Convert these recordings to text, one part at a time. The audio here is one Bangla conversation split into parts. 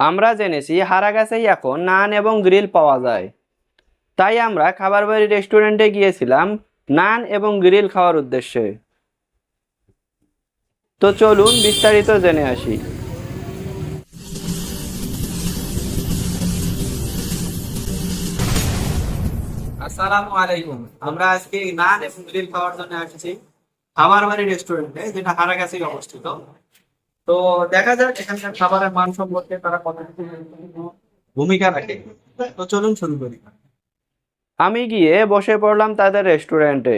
আমরা জেনেছি হারাগাছেই এখন নান এবং গ্রিল পাওয়া যায়, তাই আমরা খাবার বাড়ি রেস্টুরেন্টে গিয়েছিলাম নান এবং গ্রিল খাওয়ার উদ্দেশ্যে। তো চলুন বিস্তারিত জেনে আসি। আসসালামু আলাইকুম। আমরা আজকে নান এবং গ্রিল খাওয়ার জন্য আসছি খাবার বাড়ি রেস্টুরেন্টে, যেটা হারাগাছেই অবস্থিত। তো দেখা যাক এখানকার খাবারের মান সম্পর্কে তারা কতটুকু ভূমিকা রাখে। তো চলুন শুরু করি। আমি গিয়ে বসে পড়লাম তাদের রেস্টুরেন্টে।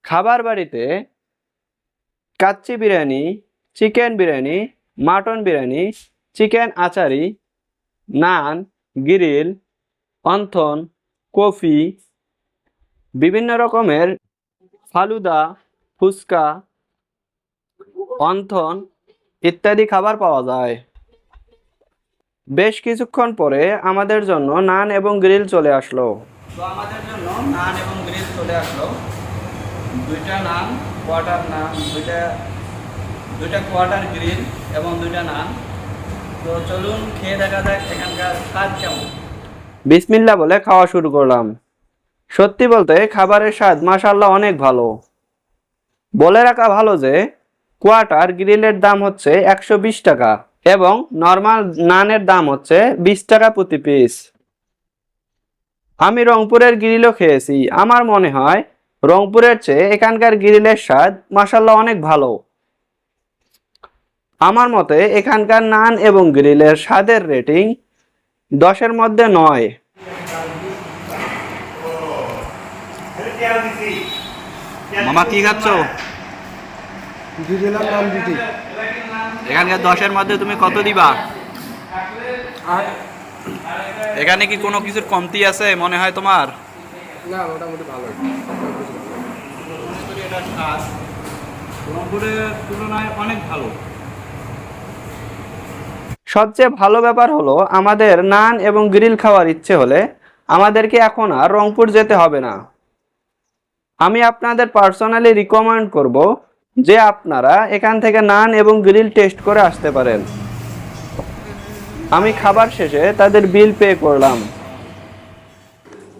খাবার বাড়িতে kacchi biryani, chicken biryani, mutton biryani, chicken achari, naan, grill, wonton, coffee, বিভিন্ন রকমের ফালুদা, ফুচকা, অন্থন ইত্যাদি খাবার পাওয়া যায়। বেশ কিছুক্ষণ পরে আমাদের জন্য নান এবং গ্রিল চলে আসলো। তো আমাদের জন্য নান এবং গ্রিল চলে আসলো। দুইটা নান, কোয়ার্টার নান, দুইটা কোয়ার্টার গ্রিল এবং দুইটা নান। তো চলুন খেয়ে দেখা যাক এখানকার স্বাদ কেমন। বিসমিল্লাহ বলে খাওয়া শুরু করলাম। সত্যি বলতে খাবারের স্বাদ মাশাআল্লাহ অনেক ভালো। বলে রাখা ভালো যে কোয়ার্টার গ্রিলের দাম হচ্ছে 120 টাকা এবং নর্মাল নানের দাম হচ্ছে 20 টাকা প্রতি পিস। আমি রংপুরের গ্রিলও খেয়েছি, আমার মনে হয় রংপুরের চেয়ে এখানকার গ্রিলের স্বাদ মাশাআল্লাহ অনেক ভালো। আমার মতে এখানকার নান এবং গ্রিলের স্বাদের রেটিং 10-এর মধ্যে 9। মামা কি খাচ্ছ? এখানকার 10-এর মধ্যে তুমি কত দিবা? এখানে কি কোনো কিছুর কমতি আছে মনে হয় তোমার? না, মোটামুটি ভালো। রংপুরের তুলনায় অনেক ভালো। সবচেয়ে ভালো ব্যাপার হলো আমাদের নান এবং গ্রিল খাওয়ার ইচ্ছে হলে আমাদেরকে এখন আর রংপুর যেতে হবে না। আমি আপনাদের পার্সোনালি রিকমেন্ড করব যে আপনারা এখান থেকে নান এবং গ্রিল টেস্ট করে আসতে পারেন। আমি খাবার শেষে তাদের বিল পে করলাম।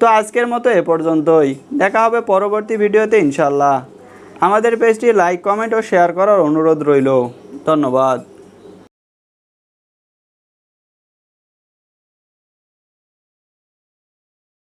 তো আজকের মতো এ পর্যন্তই। দেখা হবে পরবর্তী ভিডিওতে ইনশাল্লাহ। আমাদের পেজটি লাইক, কমেন্ট ও শেয়ার করার অনুরোধ রইল। ধন্যবাদ।